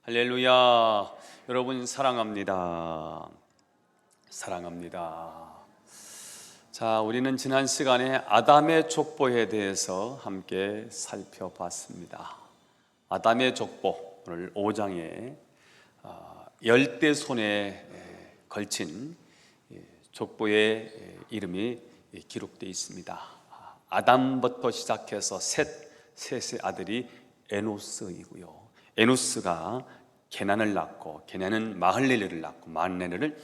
할렐루야. 여러분 사랑합니다. 사랑합니다. 자, 우리는 지난 시간에 아담의 족보에 대해서 함께 살펴봤습니다. 아담의 족보, 오늘 5장에 열대 손에 걸친 족보의 이름이 기록되어 있습니다. 아담부터 시작해서 셋의 아들이 에노스이고요. 에노스가 게난을 낳고, 게난은 마할렐레를 낳고, 마할렐레를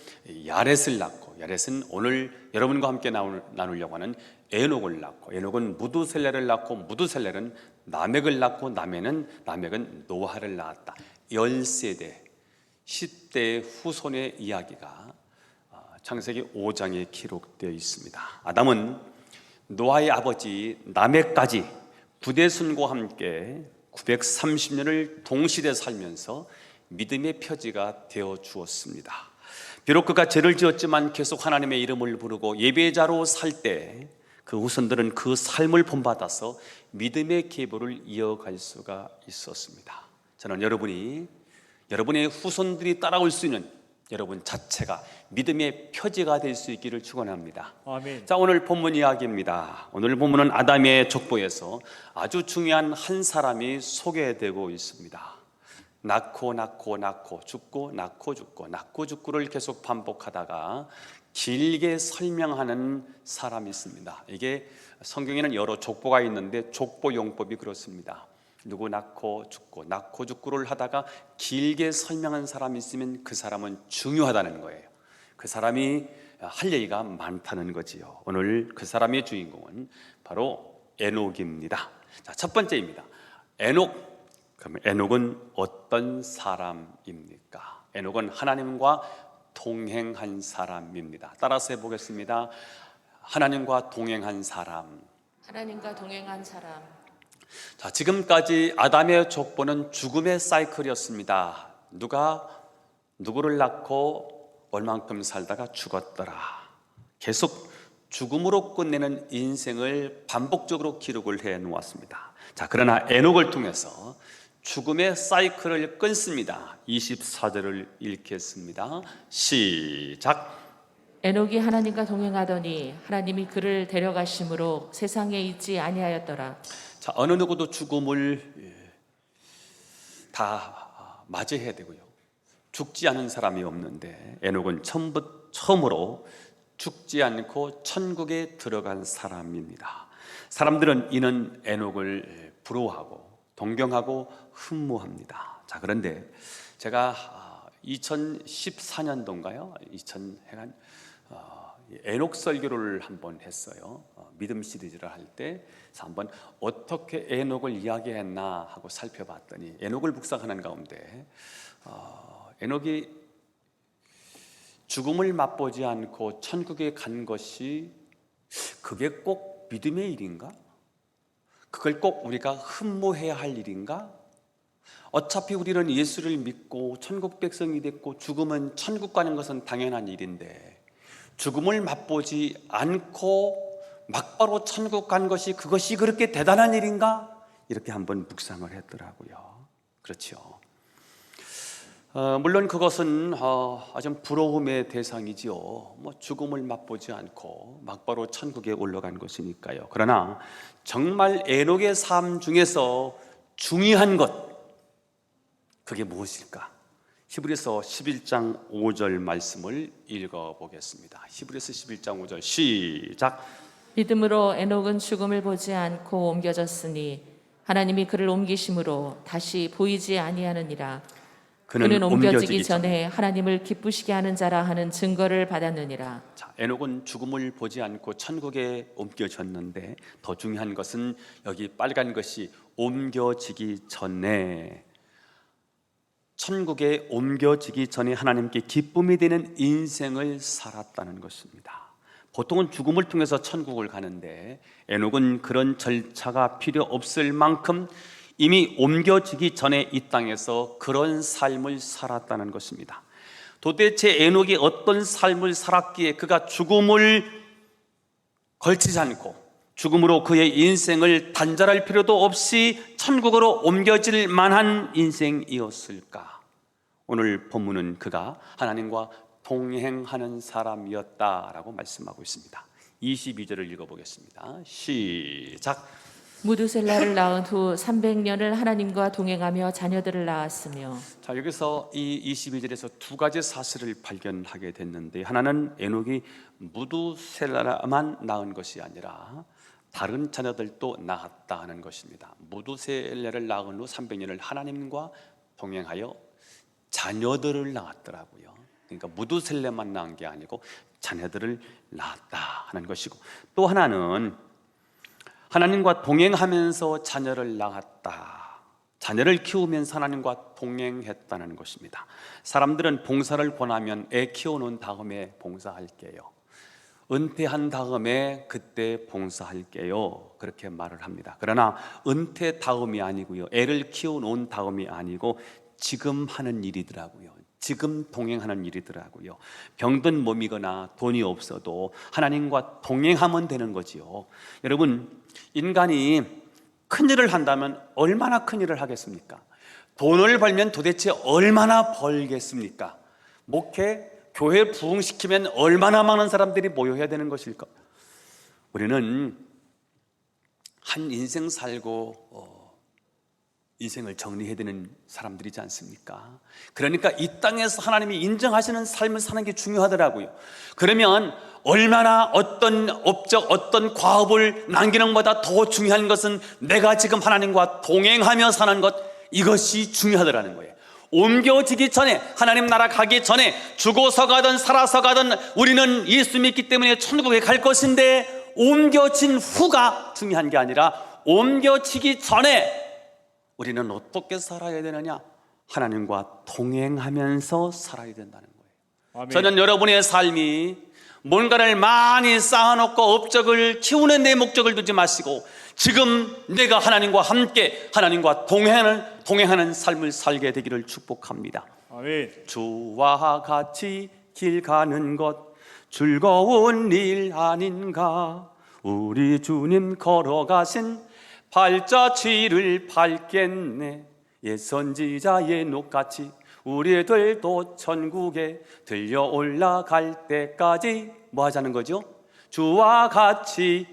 야렛을 낳고, 야렛은 오늘 여러분과 함께 나누려고 하는 에녹을 낳고, 에녹은 무두셀레를 낳고, 무두셀레는 라멕을 낳고, 라멕은 노아를 낳았다. 10세대 10대 후손의 이야기가 창세기 5장에 기록되어 있습니다. 아담은 노아의 아버지 라멕까지 부대순과 함께 930년을 동시대 살면서 믿음의 표지가 되어 주었습니다. 비록 그가 죄를 지었지만 계속 하나님의 이름을 부르고 예배자로 살 때 그 후손들은 그 삶을 본받아서 믿음의 계보를 이어갈 수가 있었습니다. 저는 여러분의 후손들이 따라올 수 있는 여러분 자체가 믿음의 표지가 될 수 있기를 축원합니다. 아멘. 자, 오늘 본문 이야기입니다. 오늘 본문은 아담의 족보에서 아주 중요한 한 사람이 소개되고 있습니다. 낳고 죽고, 낳고 죽고를 계속 반복하다가 길게 설명하는 사람이 있습니다. 이게 성경에는 여러 족보가 있는데 족보 용법이 그렇습니다. 누구 낳고 죽고를 하다가 길게 설명한 사람이 있으면 그 사람은 중요하다는 거예요. 그 사람이 할 얘기가 많다는 거지요. 오늘 그 사람의 주인공은 바로 에녹입니다. 자, 첫 번째입니다. 그럼 에녹은 어떤 사람입니까? 에녹은 하나님과 동행한 사람입니다. 따라서 해보겠습니다. 하나님과 동행한 사람. 하나님과 동행한 사람. 자, 지금까지 아담의 족보는 죽음의 사이클이었습니다. 누구를 낳고 얼만큼 살다가 죽었더라. 계속 죽음으로 끝내는 인생을 반복적으로 기록을 해 놓았습니다. 자, 그러나 에녹을 통해서 죽음의 사이클을 끊습니다. 24절을 읽겠습니다. 시작. 에녹이 하나님과 동행하더니 하나님이 그를 데려가심으로 세상에 있지 아니하였더라. 자, 어느 누구도 죽음을 다 맞이해야 되고요. 죽지 않은 사람이 없는데 에녹은 처음으로 죽지 않고 천국에 들어간 사람입니다. 사람들은 이는 에녹을 부러워하고 동경하고 흠모합니다. 자, 그런데 제가 2014년도인가요? 에녹 설교를 한번 했어요. 믿음 시리즈를 할 때 한번 어떻게 에녹을 이야기했나 하고 살펴봤더니 에녹을 묵상하는 가운데 에녹이 죽음을 맛보지 않고 천국에 간 것이 그게 꼭 믿음의 일인가? 그걸 꼭 우리가 흠모해야 할 일인가? 어차피 우리는 예수를 믿고 천국 백성이 됐고 죽으면 천국 가는 것은 당연한 일인데 죽음을 맛보지 않고 막바로 천국 간 것이 그것이 그렇게 대단한 일인가? 이렇게 한번 묵상을 했더라고요. 그렇죠. 물론 그것은 아주 부러움의 대상이지요. 죽음을 맛보지 않고 막바로 천국에 올라간 것이니까요. 그러나 정말 에녹의 삶 중에서 중요한 것, 그게 무엇일까? 히브리서 11장 5절 말씀을 읽어보겠습니다. 히브리서 11장 5절 시작. 믿음으로 에녹은 죽음을 보지 않고 옮겨졌으니 하나님이 그를 옮기심으로 다시 보이지 아니하느니라. 그는 옮겨지기 전에 하나님을 기쁘시게 하는 자라 하는 증거를 받았느니라. 자, 에녹은 죽음을 보지 않고 천국에 옮겨졌는데 더 중요한 것은 여기 빨간 것이 옮겨지기 전에, 천국에 옮겨지기 전에 하나님께 기쁨이 되는 인생을 살았다는 것입니다. 보통은 죽음을 통해서 천국을 가는데 에녹은 그런 절차가 필요 없을 만큼 이미 옮겨지기 전에 이 땅에서 그런 삶을 살았다는 것입니다. 도대체 에녹이 어떤 삶을 살았기에 그가 죽음을 걸치지 않고 죽음으로 그의 인생을 단절할 필요도 없이 천국으로 옮겨질 만한 인생이었을까? 오늘 본문은 그가 하나님과 동행하는 사람이었다라고 말씀하고 있습니다. 22절을 읽어보겠습니다. 시작. 무두셀라를 낳은 후 300년을 하나님과 동행하며 자녀들을 낳았으며. 자, 여기서 이 22절에서 두 가지 사실을 발견하게 됐는데, 하나는 에녹이 무두셀라만 낳은 것이 아니라 다른 자녀들도 낳았다 하는 것입니다. 무두셀라를 낳은 후 300년을 하나님과 동행하여 자녀들을 낳았더라고요. 그러니까 무두셀라만 낳은 게 아니고 자녀들을 낳았다 하는 것이고, 또 하나는 하나님과 동행하면서 자녀를 낳았다. 자녀를 키우면서 하나님과 동행했다는 것입니다. 사람들은 봉사를 권하면 애 키워놓은 다음에 봉사할게요, 은퇴한 다음에 그때 봉사할게요, 그렇게 말을 합니다. 그러나 은퇴 다음이 아니고요, 애를 키워놓은 다음이 아니고 지금 하는 일이더라고요. 지금 동행하는 일이더라고요. 병든 몸이거나 돈이 없어도 하나님과 동행하면 되는 거지요. 여러분, 인간이 큰일을 한다면 얼마나 큰일을 하겠습니까? 돈을 벌면 도대체 얼마나 벌겠습니까? 목회, 교회 부흥시키면 얼마나 많은 사람들이 모여야 되는 것일까? 우리는 한 인생 살고 인생을 정리해야 되는 사람들이지 않습니까? 그러니까 이 땅에서 하나님이 인정하시는 삶을 사는 게 중요하더라고요. 그러면 얼마나 어떤 업적, 어떤 과업을 남기는 것보다 더 중요한 것은 내가 지금 하나님과 동행하며 사는 것, 이것이 중요하더라는 거예요. 옮겨지기 전에, 하나님 나라 가기 전에, 죽어서 가든 살아서 가든 우리는 예수 믿기 때문에 천국에 갈 것인데, 옮겨진 후가 중요한 게 아니라 옮겨지기 전에 우리는 어떻게 살아야 되느냐? 하나님과 동행하면서 살아야 된다는 거예요. 아멘. 저는 여러분의 삶이 뭔가를 많이 쌓아놓고 업적을 키우는 데 목적을 두지 마시고, 지금 내가 하나님과 함께 하나님과 동행하는 삶을 살게 되기를 축복합니다. 아멘. 주와 같이 길 가는 것 즐거운 일 아닌가? 우리 주님 걸어가신 발자취를 밟겠네. 옛 선지자 에녹같이 우리들도 천국에 들려 올라갈 때까지 뭐 하자는 거죠? 주와 같이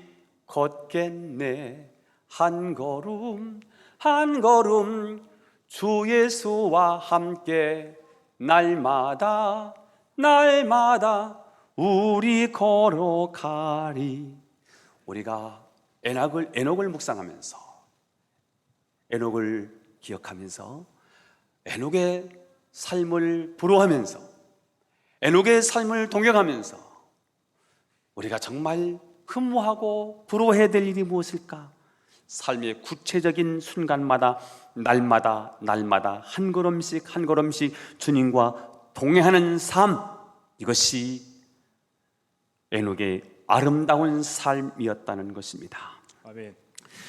걷겠네. 한 걸음 한 걸음 주 예수와 함께 날마다 날마다 우리 걸어가리. 우리가 에녹을 묵상하면서, 에녹을 기억하면서, 에녹의 삶을 부러워하면서, 에녹의 삶을 동경하면서 우리가 정말 흠모하고 부러워해야 될 일이 무엇일까? 삶의 구체적인 순간마다 날마다 날마다 한 걸음씩 한 걸음씩 주님과 동행하는 삶, 이것이 에녹의 아름다운 삶이었다는 것입니다. 아멘.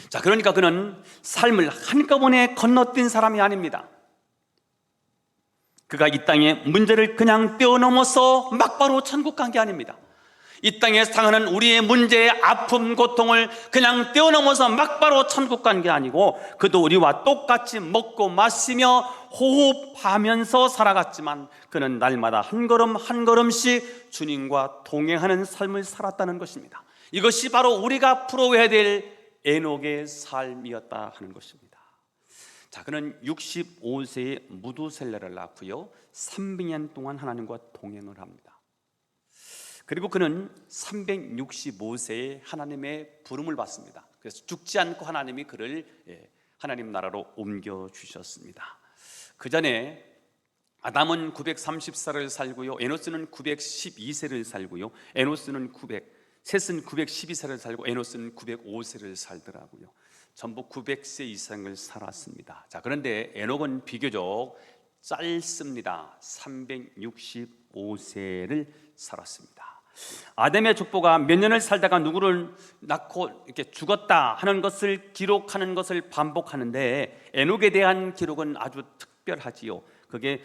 자, 그러니까 그는 삶을 한꺼번에 건너뛴 사람이 아닙니다. 그가 이 땅의 문제를 그냥 뛰어넘어서 막바로 천국 간 게 아닙니다. 이 땅에 당하는 우리의 문제의 아픔, 고통을 그냥 뛰어넘어서 막바로 천국 간 게 아니고, 그도 우리와 똑같이 먹고 마시며 호흡하면서 살아갔지만 그는 날마다 한 걸음 한 걸음씩 주님과 동행하는 삶을 살았다는 것입니다. 이것이 바로 우리가 부러워해야 될 에녹의 삶이었다 하는 것입니다. 자, 그는 65세에 무두셀라를 낳고요, 300년 동안 하나님과 동행을 합니다. 그리고 그는 365세에 하나님의 부름을 받습니다. 그래서 죽지 않고 하나님이 그를 하나님 나라로 옮겨주셨습니다. 그 전에 아담은 930살을 살고요, 에노스는 912세를 살고요, 셋은 912세를 살고 에노스는 905세를 살더라고요. 전부 900세 이상을 살았습니다. 자, 그런데 에녹은 비교적 짧습니다. 365세를 살았습니다. 아담의 족보가 몇 년을 살다가 누구를 낳고 이렇게 죽었다 하는 것을 기록하는 것을 반복하는데, 에녹에 대한 기록은 아주 특별하지요. 그게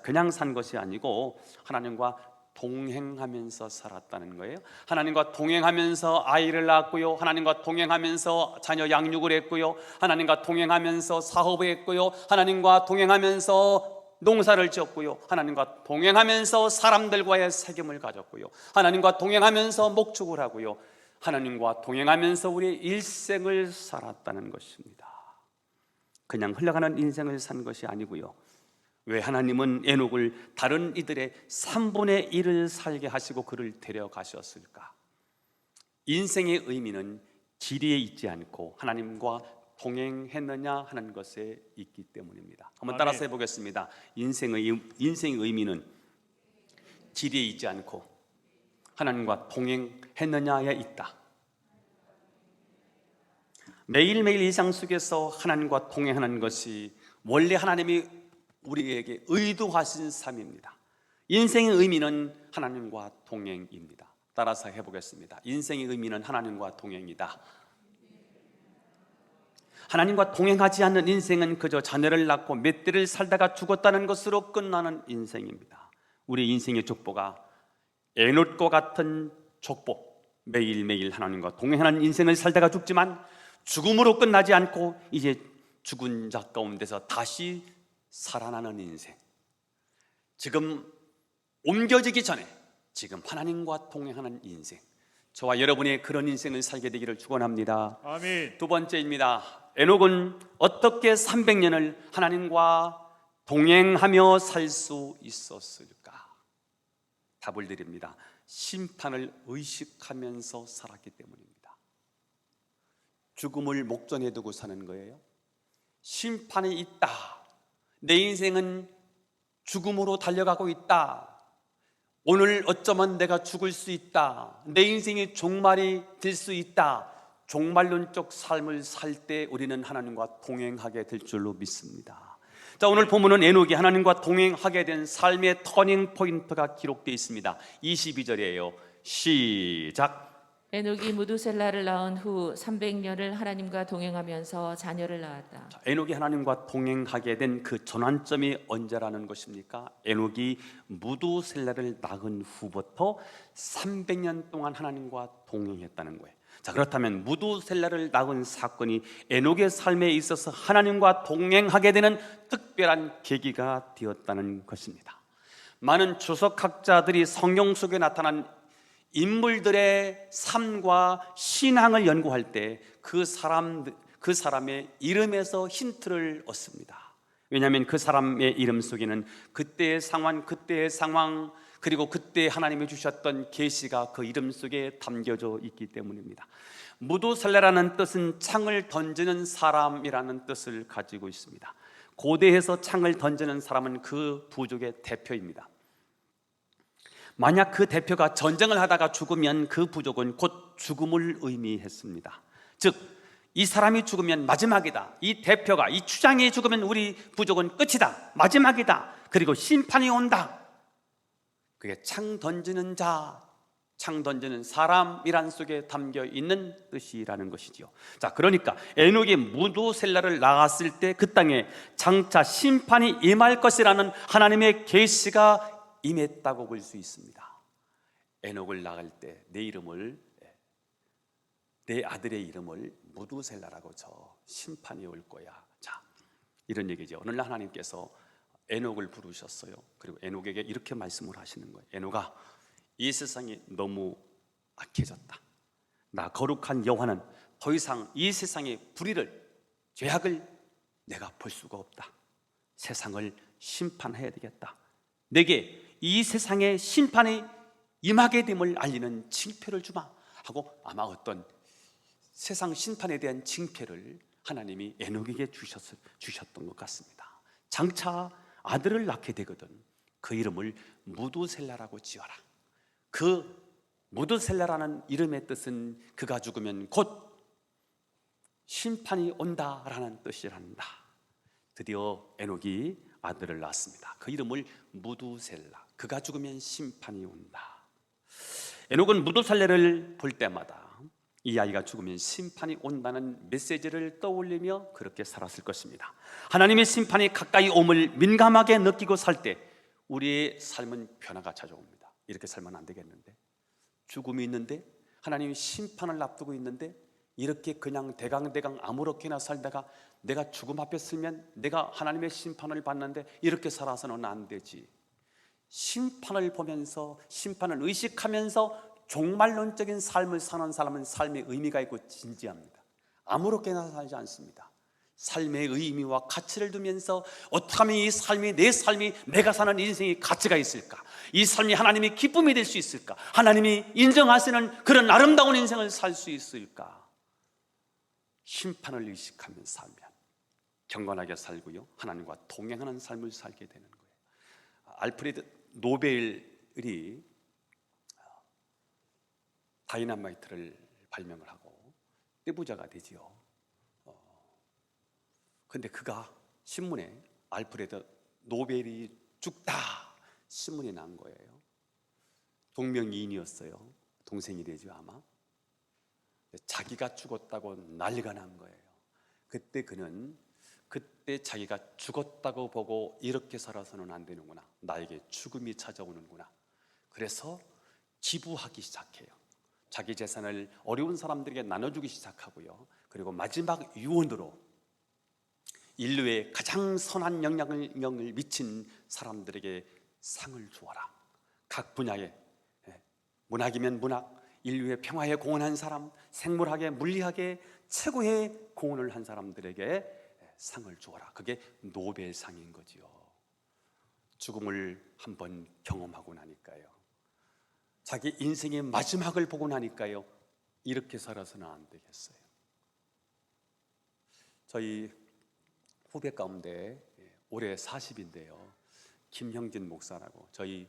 그냥 산 것이 아니고 하나님과 동행하면서 살았다는 거예요. 하나님과 동행하면서 아이를 낳았고요, 하나님과 동행하면서 자녀 양육을 했고요, 하나님과 동행하면서 사업을 했고요, 하나님과 동행하면서 농사를 지었고요, 하나님과 동행하면서 사람들과의 책임을 가졌고요, 하나님과 동행하면서 목축을 하고요, 하나님과 동행하면서 우리의 일생을 살았다는 것입니다. 그냥 흘러가는 인생을 산 것이 아니고요. 왜 하나님은 에녹을 다른 이들의 3분의 1을 살게 하시고 그를 데려가셨을까? 인생의 의미는 지리에 있지 않고 하나님과 동행했느냐 하는 것에 있기 때문입니다. 한번 따라서 해보겠습니다. 인생의 의미는 지리에 있지 않고 하나님과 동행했느냐에 있다. 매일매일 일상 속에서 하나님과 동행하는 것이 원래 하나님이 우리에게 의도하신 삶입니다. 인생의 의미는 하나님과 동행입니다. 따라서 해보겠습니다. 인생의 의미는 하나님과 동행이다. 하나님과 동행하지 않는 인생은 그저 자녀를 낳고 몇 대를 살다가 죽었다는 것으로 끝나는 인생입니다. 우리 인생의 족보가 에녹과 같은 족보, 매일매일 하나님과 동행하는 인생을 살다가 죽지만 죽음으로 끝나지 않고 이제 죽은 자 가운데서 다시 살아나는 인생, 지금 옮겨지기 전에 지금 하나님과 동행하는 인생, 저와 여러분의 그런 인생을 살게 되기를 축원합니다. 아멘. 두 번째입니다. 에녹은 어떻게 300년을 하나님과 동행하며 살 수 있었을까? 답을 드립니다. 심판을 의식하면서 살았기 때문입니다. 죽음을 목전에 두고 사는 거예요. 심판이 있다. 내 인생은 죽음으로 달려가고 있다. 오늘 어쩌면 내가 죽을 수 있다. 내 인생이 종말이 될 수 있다. 종말론적 삶을 살 때 우리는 하나님과 동행하게 될 줄로 믿습니다. 자, 오늘 본문은 에녹이 하나님과 동행하게 된 삶의 터닝 포인트가 기록되어 있습니다. 22절이에요. 시작. 에녹이 무두셀라를 낳은 후 300년을 하나님과 동행하면서 자녀를 낳았다. 자, 에녹이 하나님과 동행하게 된 그 전환점이 언제라는 것입니까? 에녹이 무두셀라를 낳은 후부터 300년 동안 하나님과 동행했다는 거예요. 자, 그렇다면 무두셀라를 낳은 사건이 에녹의 삶에 있어서 하나님과 동행하게 되는 특별한 계기가 되었다는 것입니다. 많은 주석학자들이 성경 속에 나타난 인물들의 삶과 신앙을 연구할 때 그 사람의 이름에서 힌트를 얻습니다. 왜냐하면 그 사람의 이름 속에는 그때의 상황, 그리고 그때 하나님이 주셨던 계시가 그 이름 속에 담겨져 있기 때문입니다. 무두셀라라는 뜻은 창을 던지는 사람이라는 뜻을 가지고 있습니다. 고대에서 창을 던지는 사람은 그 부족의 대표입니다. 만약 그 대표가 전쟁을 하다가 죽으면 그 부족은 곧 죽음을 의미했습니다. 즉, 이 사람이 죽으면 마지막이다. 이 대표가, 이 추장이 죽으면 우리 부족은 끝이다. 마지막이다. 그리고 심판이 온다. 그게 창 던지는 자, 창 던지는 사람이란 속에 담겨 있는 뜻이라는 것이지요. 자, 그러니까 에녹이 무두셀라를 낳았을 때 그 땅에 장차 심판이 임할 것이라는 하나님의 계시가 임했다고 볼 수 있습니다. 에녹을 낳을 때 내 아들의 이름을 무두셀라라고 저 심판이 올 거야. 자, 이런 얘기죠. 오늘날 하나님께서 에녹을 부르셨어요. 그리고 에녹에게 이렇게 말씀을 하시는 거예요. 에녹아, 이 세상이 너무 악해졌다. 나 거룩한 여호와는 더 이상 이 세상의 불의를, 죄악을 내가 볼 수가 없다. 세상을 심판해야 되겠다. 내게 이 세상의 심판이 임하게 됨을 알리는 징표를 주마 하고, 아마 어떤 세상 심판에 대한 징표를 하나님이 에녹에게 주셨던 것 같습니다. 장차 아들을 낳게 되거든 그 이름을 무두셀라라고 지어라. 그 무두셀라라는 이름의 뜻은 그가 죽으면 곧 심판이 온다라는 뜻이란다. 드디어 에녹이 아들을 낳았습니다. 그 이름을 무두셀라. 그가 죽으면 심판이 온다. 에녹은 무두셀라를 볼 때마다 이 아이가 죽으면 심판이 온다는 메시지를 떠올리며 그렇게 살았을 것입니다. 하나님의 심판이 가까이 옴을 민감하게 느끼고 살 때 우리의 삶은 변화가 찾아옵니다. 이렇게 살면 안 되겠는데, 죽음이 있는데 하나님이 심판을 앞두고 있는데 이렇게 그냥 대강대강 아무렇게나 살다가 내가 죽음 앞에 서면 내가 하나님의 심판을 받는데 이렇게 살아서는 안 되지. 심판을 보면서, 심판을 의식하면서 종말론적인 삶을 사는 사람은 삶의 의미가 있고 진지합니다. 아무렇게나 살지 않습니다. 삶의 의미와 가치를 두면서 어떻게 하면 이 삶이, 내 삶이, 내가 사는 인생이 가치가 있을까, 이 삶이 하나님의 기쁨이 될 수 있을까, 하나님이 인정하시는 그런 아름다운 인생을 살 수 있을까. 심판을 의식하며 살면 경건하게 살고요, 하나님과 동행하는 삶을 살게 되는 거예요. 알프레드 노벨이 다이너마이트를 발명을 하고 떼부자가 되지요. 근데 그가 신문에 알프레드 노벨이 죽다 신문이 난 거예요. 동명이인이었어요. 동생이 되죠 아마. 자기가 죽었다고 난리가 난 거예요. 그때 그는 그때 자기가 죽었다고 보고 이렇게 살아서는 안 되는구나, 나에게 죽음이 찾아오는구나. 그래서 기부하기 시작해요. 자기 재산을 어려운 사람들에게 나눠주기 시작하고요, 그리고 마지막 유언으로 인류에 가장 선한 영향을 미친 사람들에게 상을 주어라. 각 분야에, 문학이면 문학, 인류의 평화에 공헌한 사람, 생물학에, 물리학에 최고의 공헌을 한 사람들에게 상을 주어라. 그게 노벨상인 거지요. 죽음을 한번 경험하고 나니까요, 자기 인생의 마지막을 보고 나니까요, 이렇게 살아서는 안 되겠어요. 저희 후배 가운데 올해 40인데요 김형진 목사라고, 저희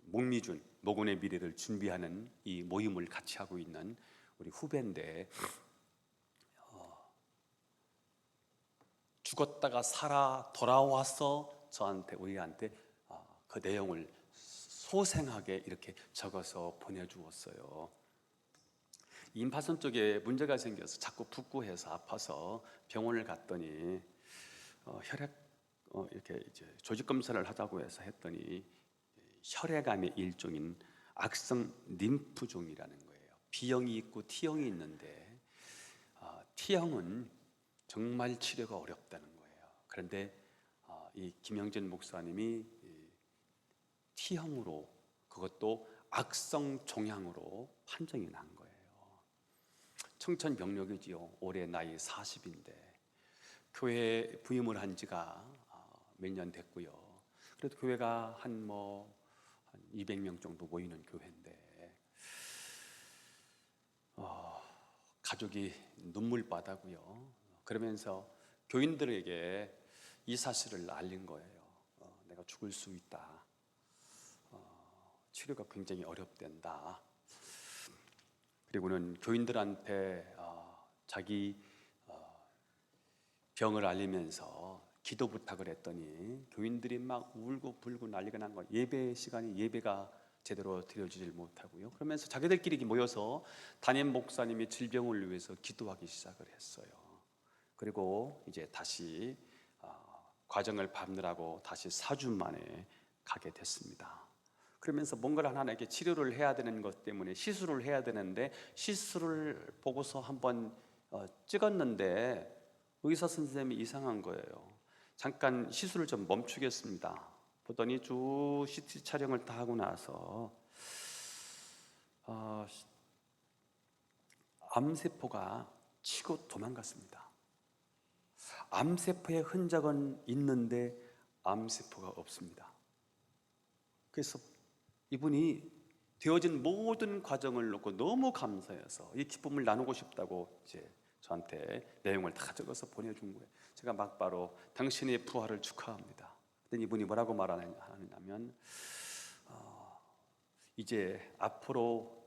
목미준, 목원의 미래를 준비하는 이 모임을 같이 하고 있는 우리 후배인데, 죽었다가 살아 돌아와서 저한테, 우리한테 그 내용을 소생하게 이렇게 적어서 보내주었어요. 임파선 쪽에 문제가 생겨서 자꾸 붓고 해서 아파서 병원을 갔더니 혈액 이렇게 이제 조직 검사를 하자고 해서 했더니 혈액암의 일종인 악성 림프종이라는 거예요. B형이 있고 T형이 있는데 T형은 정말 치료가 어렵다는 거예요. 그런데 이 김영진 목사님이 T형으로, 그것도 악성 종양으로 판정이 난 거예요. 청천벽력이지요. 올해 나이 40인데 교회에 부임을 한 지가 몇 년 됐고요. 그래도 교회가 한 200명 정도 모이는 교회인데 가족이 눈물바다고요. 그러면서 교인들에게 이 사실을 알린 거예요. 내가 죽을 수 있다. 치료가 굉장히 어렵단다. 그리고는 교인들한테 자기 병을 알리면서 기도 부탁을 했더니 교인들이 막 울고 불고 난리가 난 거예요. 예배 시간이, 예배가 제대로 드려지질 못하고요. 그러면서 자기들끼리 모여서 담임 목사님이 질병을 위해서 기도하기 시작을 했어요. 그리고 이제 다시 과정을 밟느라고 다시 4주 만에 가게 됐습니다. 그러면서 뭔가를 하나에게 치료를 해야 되는 것 때문에 시술을 해야 되는데, 시술을 보고서 한번 찍었는데 의사 선생님이 이상한 거예요. 잠깐 시술을 좀 멈추겠습니다. 보더니 쭉 CT 촬영을 다 하고 나서 암세포가 치고 도망갔습니다. 암세포의 흔적은 있는데 암세포가 없습니다. 그래서 이분이 되어진 모든 과정을 놓고 너무 감사해서 이 기쁨을 나누고 싶다고 이제 저한테 내용을 다 적어서 보내준 거예요. 제가 막바로 당신의 부활을 축하합니다. 그랬더니 이분이 뭐라고 말하냐면 이제 앞으로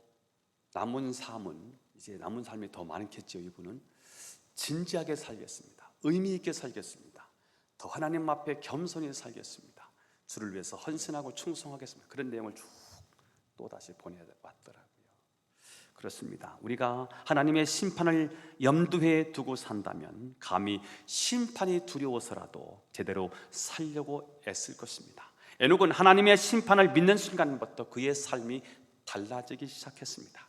남은 삶은, 이제 남은 삶이 더 많겠죠. 이분은 진지하게 살겠습니다. 의미 있게 살겠습니다. 더 하나님 앞에 겸손히 살겠습니다. 주를 위해서 헌신하고 충성하겠습니다. 그런 내용을 쭉 또 다시 보내왔더라고요. 그렇습니다. 우리가 하나님의 심판을 염두에 두고 산다면 감히 심판이 두려워서라도 제대로 살려고 애쓸 것입니다. 에녹은 하나님의 심판을 믿는 순간부터 그의 삶이 달라지기 시작했습니다.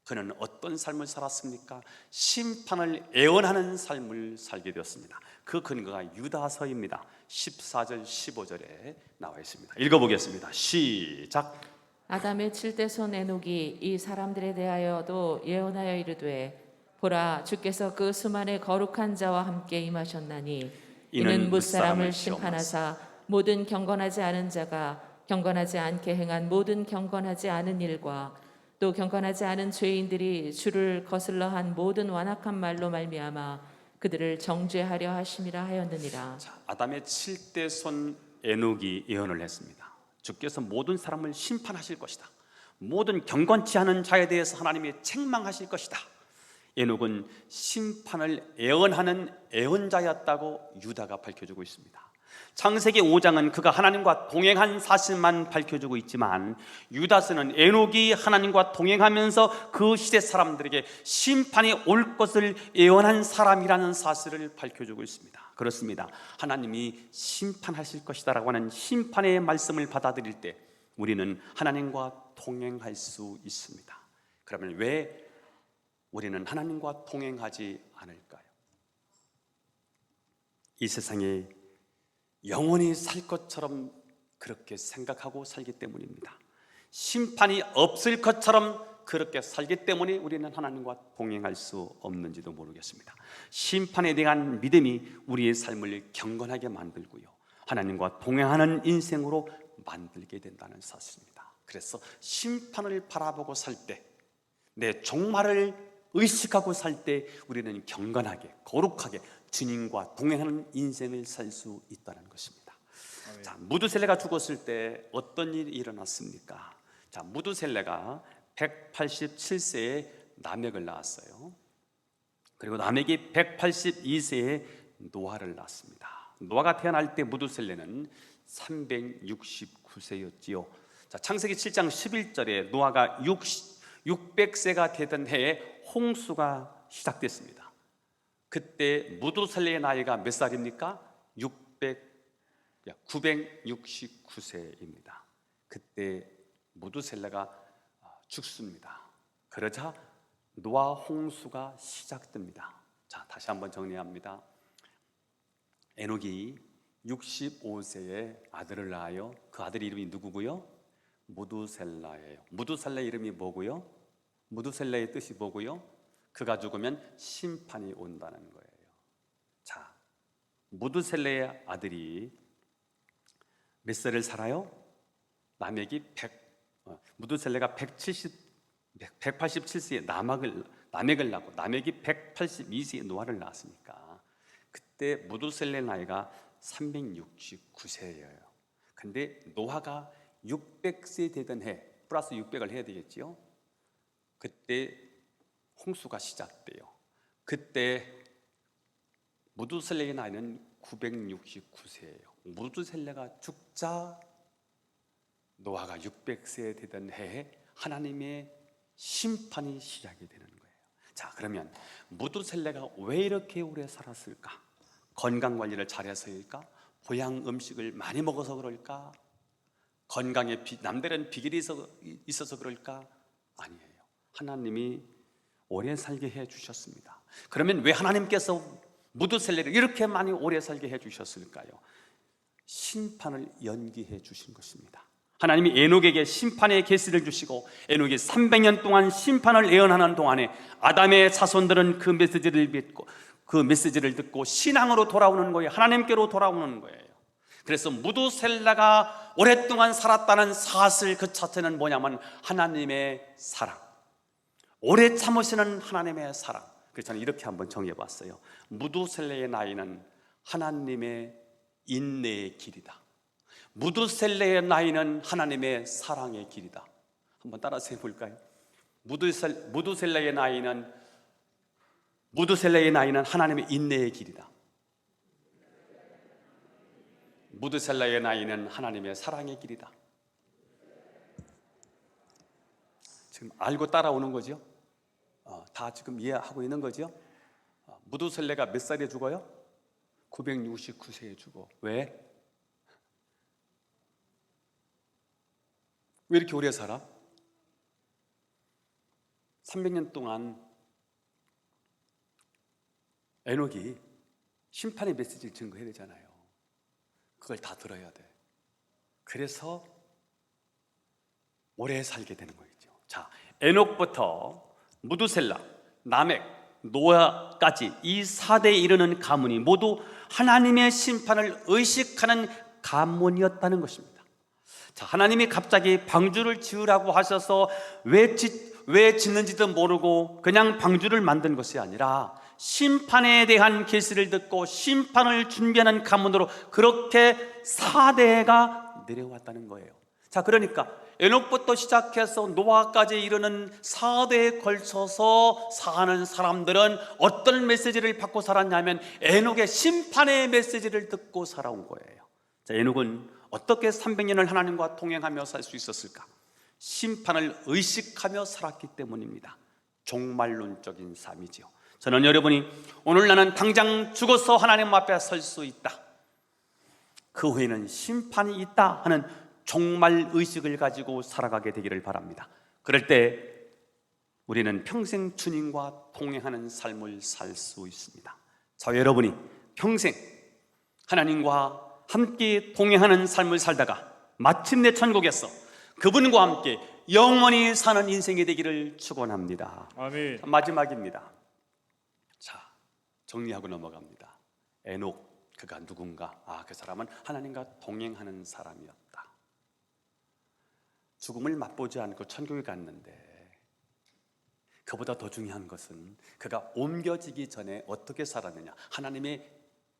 그는 어떤 삶을 살았습니까? 심판을 애원하는 삶을 살게 되었습니다. 그 근거가 유다서입니다. 14절 15절에 나와 있습니다. 읽어보겠습니다. 시작. 아담의 7대손 에녹이 이 사람들에 대하여도 예언하여 이르되 보라 주께서 그 수만의 거룩한 자와 함께 임하셨나니 이는 뭇사람을 심판하사 모든 경건하지 않은 자가 경건하지 않게 행한 모든 경건하지 않은 일과 또 경건하지 않은 죄인들이 주를 거슬러 한 모든 완악한 말로 말미암아 그들을 정죄하려 하심이라 하였느니라. 아담의 7대 손 에녹이 예언을 했습니다. 주께서 모든 사람을 심판하실 것이다. 모든 경건치 않은 자에 대해서 하나님이 책망하실 것이다. 에녹은 심판을 예언하는 예언자였다고 유다가 밝혀주고 있습니다. 창세기 5장은 그가 하나님과 동행한 사실만 밝혀주고 있지만 유다서는 에녹이 하나님과 동행하면서 그 시대 사람들에게 심판이 올 것을 예언한 사람이라는 사실을 밝혀주고 있습니다. 그렇습니다. 하나님이 심판하실 것이다 라고 하는 심판의 말씀을 받아들일 때 우리는 하나님과 동행할 수 있습니다. 그러면 왜 우리는 하나님과 동행하지 않을까요? 이 세상에 영원히 살 것처럼 그렇게 생각하고 살기 때문입니다. 심판이 없을 것처럼 그렇게 살기 때문에 우리는 하나님과 동행할 수 없는지도 모르겠습니다. 심판에 대한 믿음이 우리의 삶을 경건하게 만들고요, 하나님과 동행하는 인생으로 만들게 된다는 사실입니다. 그래서 심판을 바라보고 살 때, 내 종말을 의식하고 살 때 우리는 경건하게 거룩하게 주님과 동행하는 인생을 살 수 있다는 것입니다. 자, 무두셀레가 죽었을 때 어떤 일이 일어났습니까? 자, 무두셀레가 187세에 라멕을 낳았어요. 그리고 라멕이 182세에 노아를 낳았습니다. 노아가 태어날 때 무두셀레는 369세였지요. 자, 창세기 7장 11절에 노아가 600세가 되던 해에 홍수가 시작됐습니다. 그때 무두셀레의 나이가 몇 살입니까? 969세입니다. 그때 무두셀레가 죽습니다. 그러자 노아 홍수가 시작됩니다. 자, 다시 한번 정리합니다. 에녹이 65세에 아들을 낳아요. 그 아들 이름이 누구고요? 무두셀라예요. 무두셀라 이름이 뭐고요? 무두셀라의 뜻이 뭐고요? 그가 죽으면 심판이 온다는 거예요. 자, 무두셀라의 아들이 몇 세를 살아요? 무두셀라가 187세에 라멕을 낳고 라멕이 182세에 노아를 낳았으니까 그때 무두셀라의 나이가 369세예요. 근데 노아가 600세 되던 해 플러스 600을 해야 되겠지요. 그때 홍수가 시작돼요. 그때 무두셀레의 나이는 969세예요. 무두셀레가 죽자 노아가 600세 되던 해에 하나님의 심판이 시작이 되는 거예요. 자, 그러면 무두셀레가 왜 이렇게 오래 살았을까? 건강 관리를 잘해서일까? 보양 음식을 많이 먹어서 그럴까? 건강에 남다른 비결이 있어서 그럴까? 아니에요. 하나님이 오래 살게 해주셨습니다. 그러면 왜 하나님께서 무두셀레를 이렇게 많이 오래 살게 해주셨을까요? 심판을 연기해 주신 것입니다. 하나님이 에녹에게 심판의 계시를 주시고 에녹이 300년 동안 심판을 예언하는 동안에 아담의 자손들은 그 메시지를 믿고 그 메시지를 듣고 신앙으로 돌아오는 거예요. 하나님께로 돌아오는 거예요. 그래서 무두셀라가 오랫동안 살았다는 사실 그 자체는 뭐냐면 하나님의 사랑, 오래 참으시는 하나님의 사랑. 그래서 저는 이렇게 한번 정해 봤어요. 무두셀라의 나이는 하나님의 인내의 길이다. 무두셀라의 나이는 하나님의 사랑의 길이다. 한번 따라서 해볼까요? 무두셀라의 나이는 하나님의 인내의 길이다. 무두셀라의 나이는 하나님의 사랑의 길이다. 지금 알고 따라오는 거죠? 다 지금 이해하고 있는 거죠? 무두셀레가 몇 살에 죽어요? 969세에 죽어. 왜? 왜 이렇게 오래 살아? 300년 동안 에녹이 심판의 메시지를 증거해야 되잖아요. 그걸 다 들어야 돼. 그래서 오래 살게 되는 거죠. 자, 에녹부터 무두셀라, 라멕, 노아까지 이 4대에 이르는 가문이 모두 하나님의 심판을 의식하는 가문이었다는 것입니다. 자, 하나님이 갑자기 방주를 지으라고 하셔서 왜 짓는지도 모르고 그냥 방주를 만든 것이 아니라 심판에 대한 계시를 듣고 심판을 준비하는 가문으로 그렇게 4대가 내려왔다는 거예요. 자, 그러니까 에녹부터 시작해서 노아까지 이르는 4대에 걸쳐서 사는 사람들은 어떤 메시지를 받고 살았냐면 에녹의 심판의 메시지를 듣고 살아온 거예요. 자, 에녹은 어떻게 300년을 하나님과 동행하며 살 수 있었을까? 심판을 의식하며 살았기 때문입니다. 종말론적인 삶이지요. 저는 여러분이 오늘 나는 당장 죽어서 하나님 앞에 설 수 있다, 그 후에는 심판이 있다 하는 종말 의식을 가지고 살아가게 되기를 바랍니다. 그럴 때 우리는 평생 주님과 동행하는 삶을 살 수 있습니다. 자, 여러분이 평생 하나님과 함께 동행하는 삶을 살다가 마침내 천국에서 그분과 함께 영원히 사는 인생이 되기를 축원합니다. 아멘. 마지막입니다. 자, 정리하고 넘어갑니다. 에녹, 그가 누군가? 그 사람은 하나님과 동행하는 사람이었다. 죽음을 맛보지 않고 천국에 갔는데 그보다 더 중요한 것은 그가 옮겨지기 전에 어떻게 살았느냐. 하나님의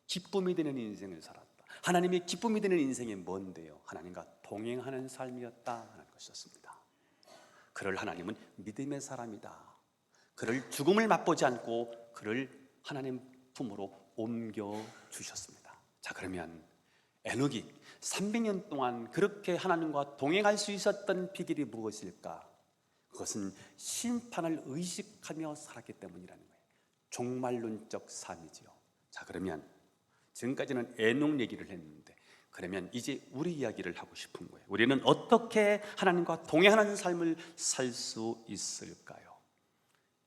기쁨이 되는 인생을 살았다. 하나님의 기쁨이 되는 인생이 뭔데요? 하나님과 동행하는 삶이었다 하는 것이었습니다. 그를 하나님은 믿음의 사람이다. 그를 죽음을 맛보지 않고 그를 하나님 품으로 옮겨주셨습니다. 자, 그러면 에녹이 300년 동안 그렇게 하나님과 동행할 수 있었던 비결이 무엇일까? 그것은 심판을 의식하며 살았기 때문이라는 거예요. 종말론적 삶이지요. 자, 그러면 지금까지는 에녹 얘기를 했는데 그러면 이제 우리 이야기를 하고 싶은 거예요. 우리는 어떻게 하나님과 동행하는 삶을 살 수 있을까요?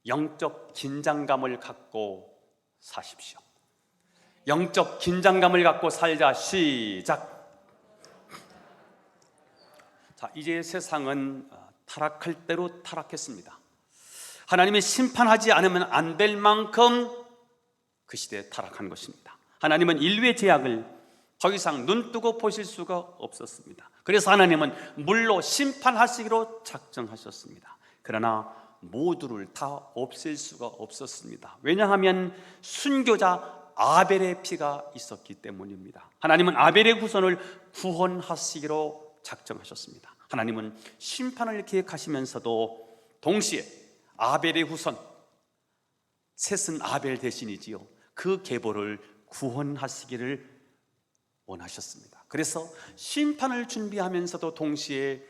영적 긴장감을 갖고 사십시오. 영적 긴장감을 갖고 살자. 시작. 자, 이제 세상은 타락할 대로 타락했습니다. 하나님이 심판하지 않으면 안 될 만큼 그 시대에 타락한 것입니다. 하나님은 인류의 죄악을 더 이상 눈뜨고 보실 수가 없었습니다. 그래서 하나님은 물로 심판하시기로 작정하셨습니다. 그러나 모두를 다 없앨 수가 없었습니다. 왜냐하면 순교자 아벨의 피가 있었기 때문입니다. 하나님은 아벨의 후손을 구원하시기로 작정하셨습니다. 하나님은 심판을 계획하시면서도 동시에 아벨의 후손, 셋은 아벨 대신이지요, 그 계보를 구원하시기를 원하셨습니다. 그래서 심판을 준비하면서도 동시에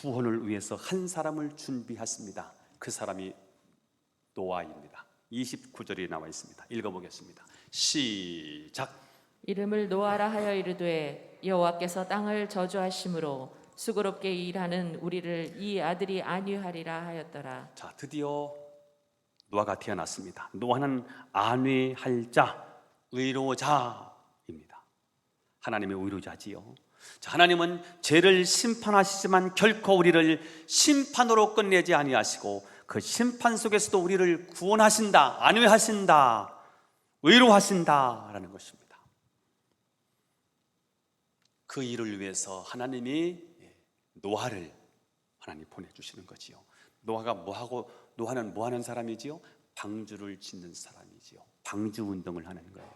구원을 위해서 한 사람을 준비했습니다. 그 사람이 노아입니다. 29절에 나와 있습니다. 읽어보겠습니다. 시작. 이름을 노아라 하여 이르되 여호와께서 땅을 저주하심으로 수고롭게 일하는 우리를 이 아들이 안위하리라 하였더라. 자, 드디어 노아가 태어났습니다. 노아는 안위할 자, 의로자입니다. 하나님의 의로자지요. 자, 하나님은 죄를 심판하시지만 결코 우리를 심판으로 끝내지 아니하시고 그 심판 속에서도 우리를 구원하신다, 안위하신다, 의로하신다라는 것입니다. 그 일을 위해서 하나님이 노아를 하나님 보내주시는 거지요. 노아는 뭐 하는 사람이지요? 방주를 짓는 사람이지요. 방주 운동을 하는 거예요.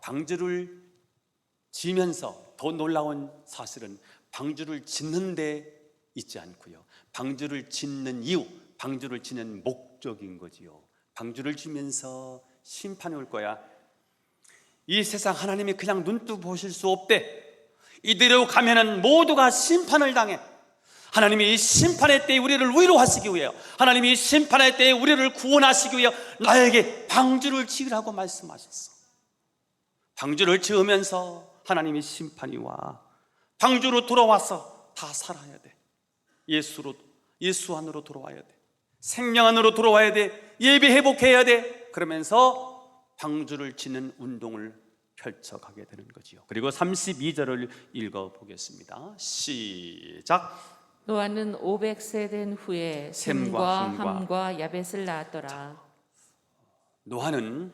방주를 지면서 더 놀라운 사실은 방주를 짓는 데 있지 않고요, 방주를 짓는 이유, 방주를 짓는 목적인 거지요. 방주를 지면서 심판이 올 거야. 이 세상 하나님이 그냥 눈뜨 보실 수 없대. 이대로 가면은 모두가 심판을 당해. 하나님이 이 심판의 때에 우리를 위로하시기 위해, 하나님이 이 심판의 때에 우리를 구원하시기 위해 나에게 방주를 지으라고 말씀하셨어. 방주를 지으면서 하나님의 심판이 와. 방주로 돌아와서 다 살아야 돼. 예수 안으로 돌아와야 돼. 생명 안으로 돌아와야 돼. 예배 회복해야 돼. 그러면서 방주를 치는 운동을 펼쳐가게 되는 거지요. 그리고 32절을 읽어보겠습니다. 시작. 노아는 500세 된 후에 셈과 함과 야벳을 낳았더라. 노아는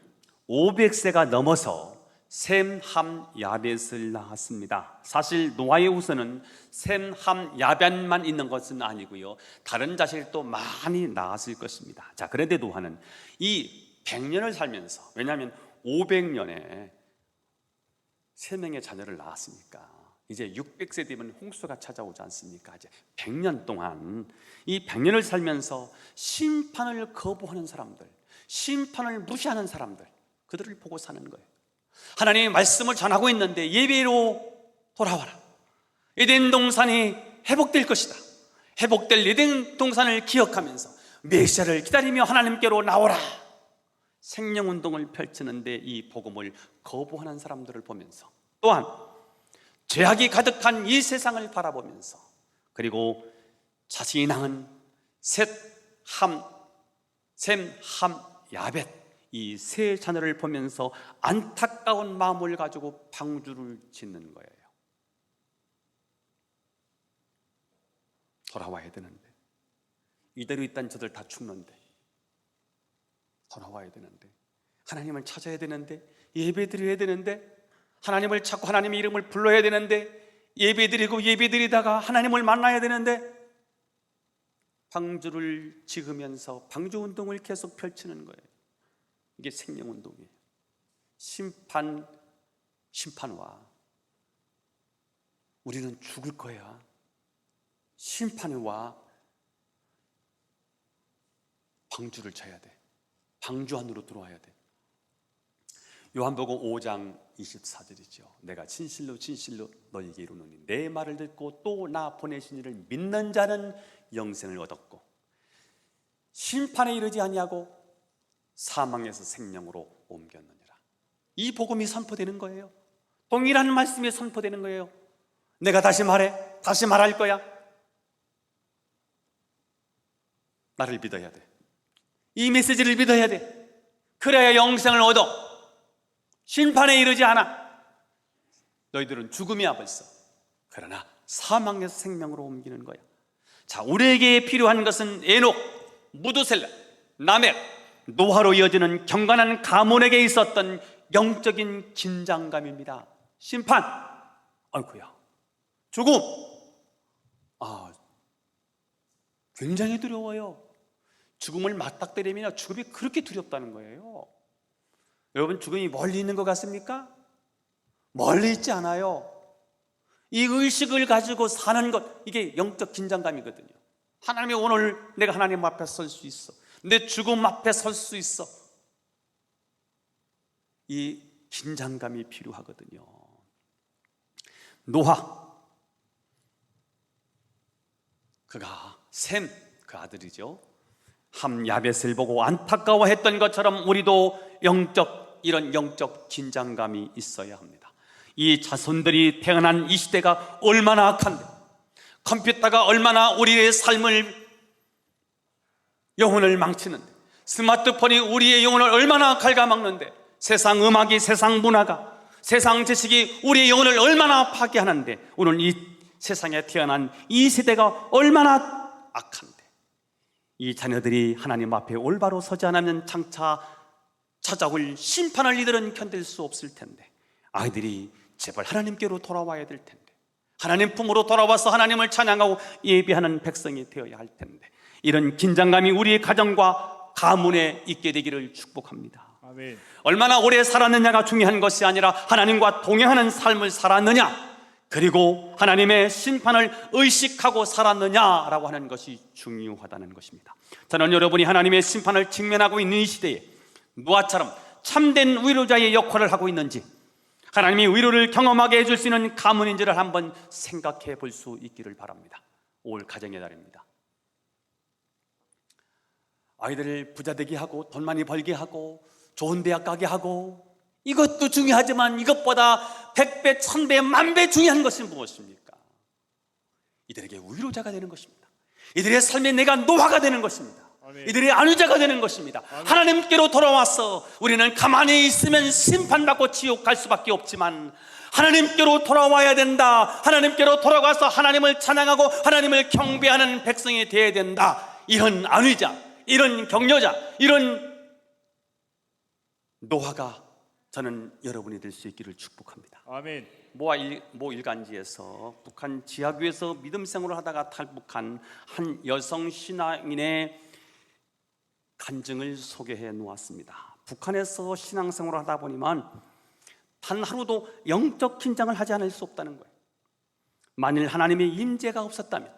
500세가 넘어서 셈, 함, 야벳을 낳았습니다. 사실 노아의 후손은 셈, 함, 야벳만 있는 것은 아니고요, 다른 자식도 많이 낳았을 것입니다. 자, 그런데 노아는 이 100년을 살면서, 왜냐하면 500년에 3명의 자녀를 낳았으니까 이제 600세 되면 홍수가 찾아오지 않습니까? 이제 100년 동안 이 100년을 살면서 심판을 거부하는 사람들, 심판을 무시하는 사람들, 그들을 보고 사는 거예요. 하나님의 말씀을 전하고 있는데 예배로 돌아와라. 에덴 동산이 회복될 것이다. 회복될 에덴 동산을 기억하면서 메시아를 기다리며 하나님께로 나오라. 생명운동을 펼치는데 이 복음을 거부하는 사람들을 보면서, 또한 죄악이 가득한 이 세상을 바라보면서, 그리고 자신이 낳은 셈, 함, 야벳 이 세 자녀를 보면서 안타까운 마음을 가지고 방주를 짓는 거예요. 돌아와야 되는데, 이대로 있다면 저들 다 죽는데, 돌아와야 되는데, 하나님을 찾아야 되는데, 예배 드려야 되는데, 하나님을 찾고 하나님의 이름을 불러야 되는데, 예배 드리고 예배 드리다가 하나님을 만나야 되는데, 방주를 지으면서 방주 운동을 계속 펼치는 거예요. 이게 생명 운동이에요. 심판와 우리는 죽을 거야. 심판과 방주를 쳐야 돼. 방주 안으로 들어와야 돼. 요한복음 5장 24절이죠. 내가 진실로 너희에게 이르노니 내 말을 듣고 또 나 보내신 이를 믿는 자는 영생을 얻었고 심판에 이르지 아니하고 사망에서 생명으로 옮겼느니라. 이 복음이 선포되는 거예요. 동일한 말씀이 선포되는 거예요. 내가 다시 말할 거야. 나를 믿어야 돼. 이 메시지를 믿어야 돼. 그래야 영생을 얻어. 심판에 이르지 않아. 너희들은 죽음이야 벌써. 그러나 사망에서 생명으로 옮기는 거야. 자, 우리에게 필요한 것은 에녹, 무두셀라, 라멕, 노아로 이어지는 경건한 가문에게 있었던 영적인 긴장감입니다. 심판, 아이고야, 죽음, 굉장히 두려워요. 죽음을 맞닥뜨리면 죽음이 그렇게 두렵다는 거예요. 여러분, 죽음이 멀리 있는 것 같습니까? 멀리 있지 않아요. 이 의식을 가지고 사는 것, 이게 영적 긴장감이거든요. 하나님이 오늘 내가 하나님 앞에 설 수 있어. 내 죽음 앞에 설 수 있어. 이 긴장감이 필요하거든요. 노아, 그가 셈, 그 아들이죠, 함, 야벳을 보고 안타까워했던 것처럼 우리도 이런 영적 긴장감이 있어야 합니다. 이 자손들이 태어난 이 시대가 얼마나 악한데, 컴퓨터가 얼마나 우리의 삶을, 영혼을 망치는데, 스마트폰이 우리의 영혼을 얼마나 갉아먹는데, 세상 음악이, 세상 문화가, 세상 지식이 우리의 영혼을 얼마나 파괴하는데, 오늘 이 세상에 태어난 이 세대가 얼마나 악한데, 이 자녀들이 하나님 앞에 올바로 서지 않으면 장차 찾아올 심판을 이들은 견딜 수 없을 텐데, 아이들이 제발 하나님께로 돌아와야 될 텐데, 하나님 품으로 돌아와서 하나님을 찬양하고 예배하는 백성이 되어야 할 텐데, 이런 긴장감이 우리의 가정과 가문에 있게 되기를 축복합니다. 아멘. 얼마나 오래 살았느냐가 중요한 것이 아니라 하나님과 동행하는 삶을 살았느냐, 그리고 하나님의 심판을 의식하고 살았느냐라고 하는 것이 중요하다는 것입니다. 저는 여러분이 하나님의 심판을 직면하고 있는 이 시대에 노아처럼 참된 위로자의 역할을 하고 있는지, 하나님이 위로를 경험하게 해줄 수 있는 가문인지를 한번 생각해 볼 수 있기를 바랍니다. 5월 가정의 달입니다. 아이들을 부자 되게 하고 돈 많이 벌게 하고 좋은 대학 가게 하고, 이것도 중요하지만 이것보다 100배, 1000배, 10,000배 중요한 것은 무엇입니까? 이들에게 위로자가 되는 것입니다. 이들의 삶에 내가 노화가 되는 것입니다. 아멘. 이들의 안위자가 되는 것입니다. 하나님께로 돌아와서 우리는 가만히 있으면 심판받고 지옥 갈 수밖에 없지만 하나님께로 돌아와야 된다. 하나님께로 돌아가서 하나님을 찬양하고 하나님을 경배하는 백성이 되어야 된다. 이런 안위자, 이런 격려자, 이런 노화가 저는 여러분이 될 수 있기를 축복합니다. 아멘. 모 일간지에서 북한 지하교에서 믿음 생활을 하다가 탈북한 한 여성 신앙인의 간증을 소개해 놓았습니다. 북한에서 신앙생활을 하다 보니만 단 하루도 영적 긴장을 하지 않을 수 없다는 거예요. 만일 하나님의 임재가 없었다면,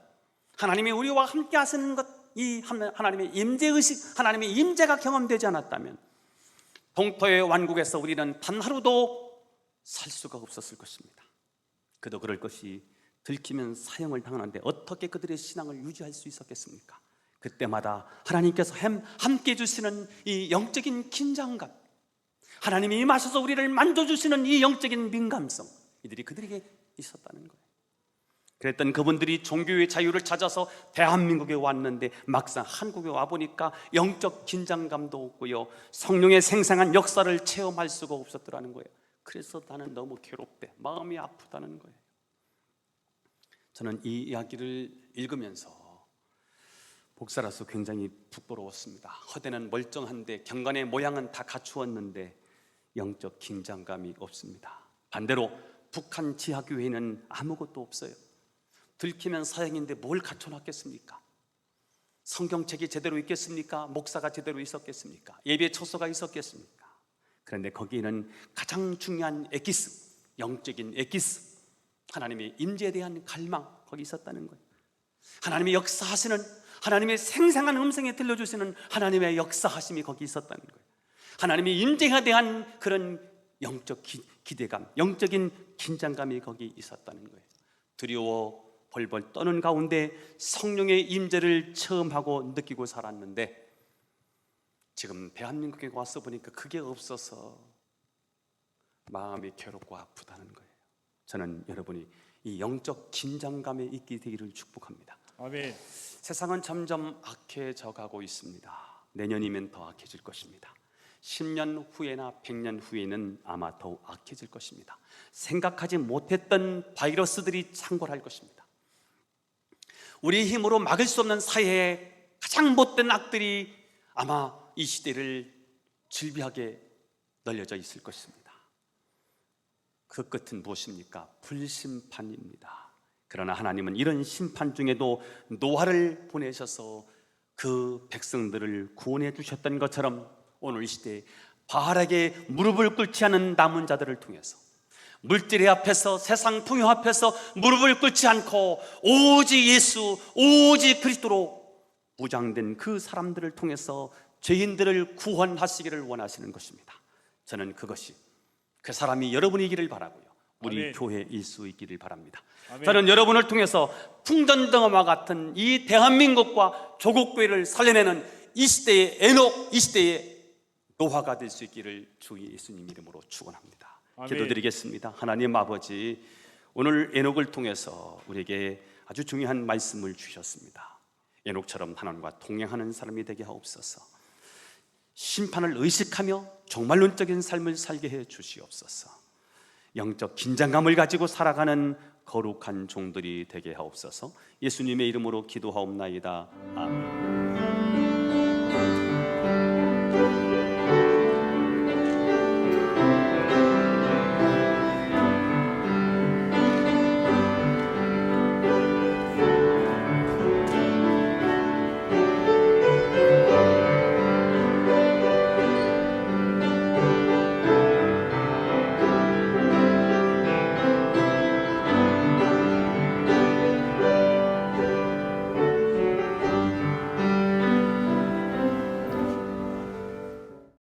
하나님이 우리와 함께 하시는 것, 이 하나님의 임재의식, 하나님의 임재가 경험되지 않았다면 동토의 왕국에서 우리는 단 하루도 살 수가 없었을 것입니다. 그도 그럴 것이 들키면 사형을 당하는데 어떻게 그들의 신앙을 유지할 수 있었겠습니까? 그때마다 하나님께서 함께 해주시는 이 영적인 긴장감, 하나님이 임하셔서 우리를 만져주시는 이 영적인 민감성, 이들이 그들에게 있었다는 거예요. 그랬던 그분들이 종교의 자유를 찾아서 대한민국에 왔는데 막상 한국에 와보니까 영적 긴장감도 없고요, 성령의 생생한 역사를 체험할 수가 없었더라는 거예요. 그래서 나는 너무 괴롭대, 마음이 아프다는 거예요. 저는 이 이야기를 읽으면서 목사로서 굉장히 부끄러웠습니다. 허대는 멀쩡한데 경건의 모양은 다 갖추었는데 영적 긴장감이 없습니다. 반대로 북한 지하교회는 아무것도 없어요. 들키면 사형인데 뭘 갖춰놨겠습니까? 성경책이 제대로 있겠습니까? 목사가 제대로 있었겠습니까? 예배 처소가 있었겠습니까? 그런데 거기에는 가장 중요한 에기스, 영적인 에기스, 하나님의 임재에 대한 갈망, 거기 있었다는 거예요. 하나님의 역사하시는, 하나님의 생생한 음성에 들려주시는 하나님의 역사하심이 거기 있었다는 거예요. 하나님의 임재에 대한 그런 영적 기대감, 영적인 긴장감이 거기 있었다는 거예요. 두려워 벌벌 떠는 가운데 성령의 임재를 처음 하고 느끼고 살았는데 지금 대한민국에 와서 보니까 그게 없어서 마음이 괴롭고 아프다는 거예요. 저는 여러분이 이 영적 긴장감에 있게 되기를 축복합니다. 아멘. 세상은 점점 악해져 가고 있습니다. 내년이면 더 악해질 것입니다. 10년 후에나 100년 후에는 아마 더 악해질 것입니다. 생각하지 못했던 바이러스들이 창궐할 것입니다. 우리 힘으로 막을 수 없는 사회에 가장 못된 악들이 아마 이 시대를 질비하게 널려져 있을 것입니다. 그 끝은 무엇입니까? 불심판입니다. 그러나 하나님은 이런 심판 중에도 노아를 보내셔서 그 백성들을 구원해 주셨던 것처럼 오늘 이 시대에 바알에게 무릎을 꿇지 않은 남은 자들을 통해서 물질의 앞에서, 세상 풍요 앞에서 무릎을 꿇지 않고 오직 예수, 오직 그리스도로 무장된 그 사람들을 통해서 죄인들을 구원하시기를 원하시는 것입니다. 저는 그것이 그 사람이 여러분이기를 바라고요, 우리 아멘. 교회일 수 있기를 바랍니다. 아멘. 저는 여러분을 통해서 풍전등화와 같은 이 대한민국과 조국교회를 살려내는 이 시대의 에녹, 이 시대의 노화가 될 수 있기를 주 예수님 이름으로 축원합니다. 아멘. 기도드리겠습니다. 하나님 아버지, 오늘 에녹을 통해서 우리에게 아주 중요한 말씀을 주셨습니다. 에녹처럼 하나님과 동행하는 사람이 되게 하옵소서. 심판을 의식하며 종말론적인 삶을 살게 해 주시옵소서. 영적 긴장감을 가지고 살아가는 거룩한 종들이 되게 하옵소서. 예수님의 이름으로 기도하옵나이다. 아멘.